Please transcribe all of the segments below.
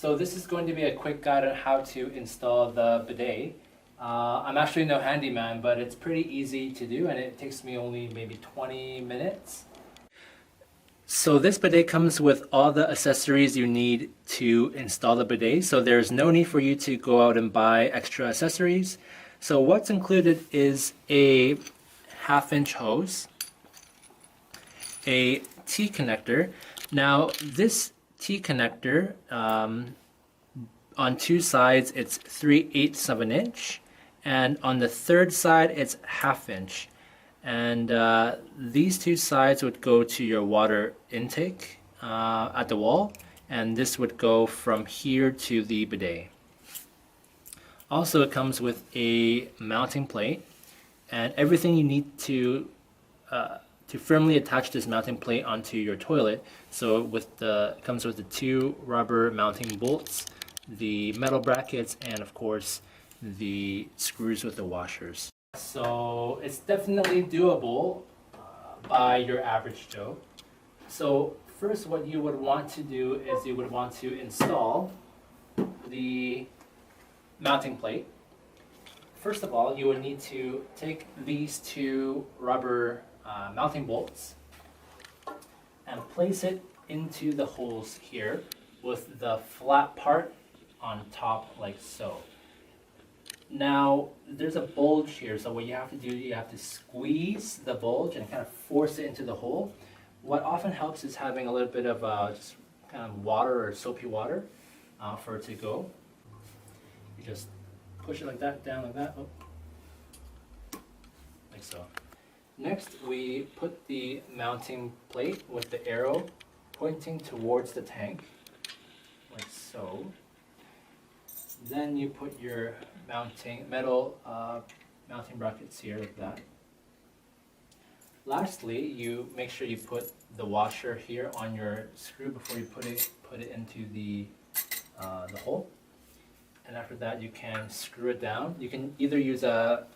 So this is going to be a quick guide on how to install the bidet. I'm actually no handyman, but it's pretty easy to do and it takes me only maybe 20 minutes. So this bidet comes with all the accessories you need to install the bidet, so there's no need for you to go out and buy extra accessories. So what's included is a 1/2-inch hose, a T-connector. Now this T-connector, on two sides it's 3/8 of an inch, and on the third side it's 1/2 inch. And these two sides would go to your water intake at the wall, and this would go from here to the bidet. Also, it comes with a mounting plate, and everything you need to firmly attach this mounting plate onto your toilet. So it comes with the 2 rubber mounting bolts, the metal brackets, and of course the screws with the washers. So it's definitely doable by your average Joe. So first, what you would want to do is you would want to install the mounting plate. First of all, you would need to take these 2 rubber mounting bolts and place it into the holes here with the flat part on top, like so. Now there's a bulge here, so what you have to do, you have to squeeze the bulge and kind of force it into the hole. What often helps is having a little bit of just kind of water or soapy water for it to go. You just push it like that, down like that, like so. Next, we put the mounting plate with the arrow pointing towards the tank, like so. Then you put your metal mounting brackets here, like that. Lastly, you make sure you put the washer here on your screw before you put it into the hole. And after that, you can screw it down. You can either use a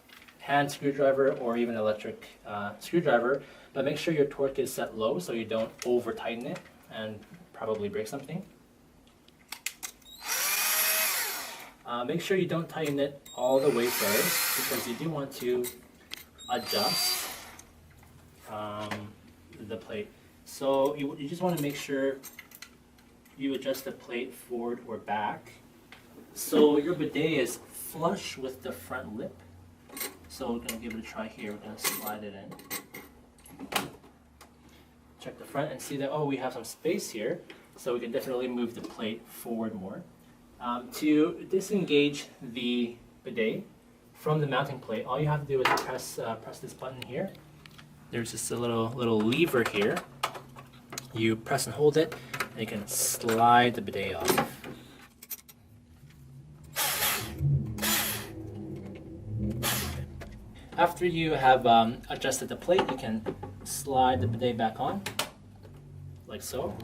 hand screwdriver or even electric screwdriver, but make sure your torque is set low so you don't over tighten it and probably break something. Make sure you don't tighten it all the way first, because you do want to adjust the plate. So you just want to make sure you adjust the plate forward or back so your bidet is flush with the front lip. So we're going to give it a try here. We're going to slide it in. Check the front and see that, oh, we have some space here, so we can definitely move the plate forward more. To disengage the bidet from the mounting plate, all you have to do is press this button here. There's just a little lever here. You press and hold it, and you can slide the bidet off. After you have adjusted the plate, you can slide the bidet back on, like so,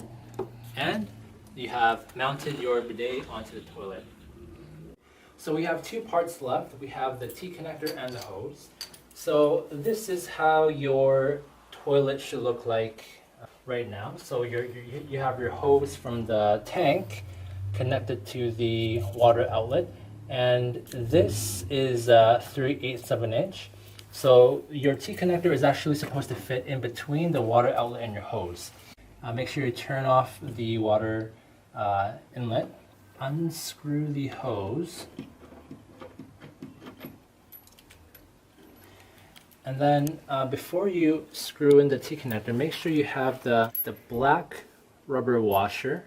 and you have mounted your bidet onto the toilet. So we have 2 parts left. We have the T-connector and the hose. So this is how your toilet should look like right now. So you have your hose from the tank connected to the water outlet, and this is 3/8 of an inch. So your T-connector is actually supposed to fit in between the water outlet and your hose. Make sure you turn off the water inlet, unscrew the hose, and then before you screw in the T-connector, make sure you have the black rubber washer.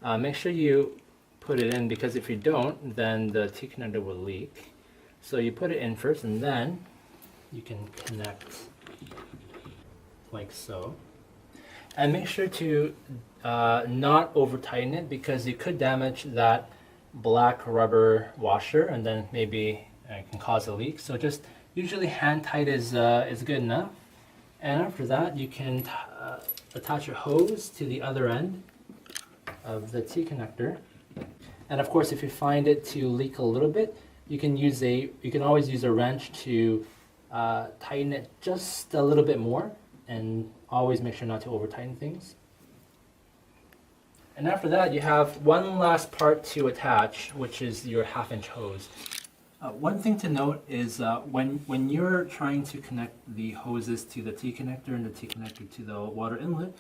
Make sure you put it in, because if you don't, then the T-connector will leak. So you put it in first, and then you can connect like so. And make sure to not over tighten it, because you could damage that black rubber washer, and then maybe it can cause a leak. So just usually hand tight is good enough. And after that, you can attach your hose to the other end of the T-connector. And of course, if you find it to leak a little bit, you can always use a wrench to tighten it just a little bit more, and always make sure not to over tighten things. And after that, you have one last part to attach, which is your 1/2-inch hose. One thing to note is when you're trying to connect the hoses to the T-connector and the T-connector to the water inlet,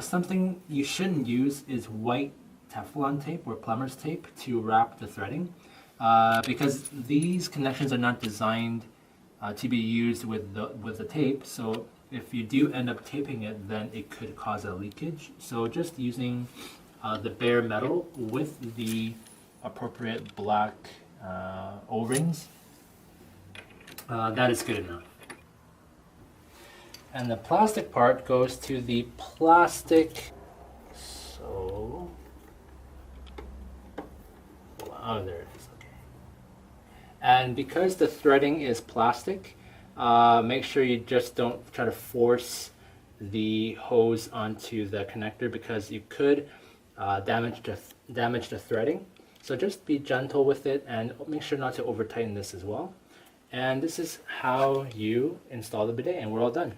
something you shouldn't use is white Teflon tape or plumber's tape to wrap the threading, because these connections are not designed to be used with the tape. So if you do end up taping it, then it could cause a leakage. So just using the bare metal with the appropriate black O-rings, that is good enough. And the plastic part goes to the plastic. So, oh, there it is. Okay. And because the threading is plastic, make sure you just don't try to force the hose onto the connector, because you could damage the threading. So just be gentle with it and make sure not to over tighten this as well. And this is how you install the bidet, and we're all done.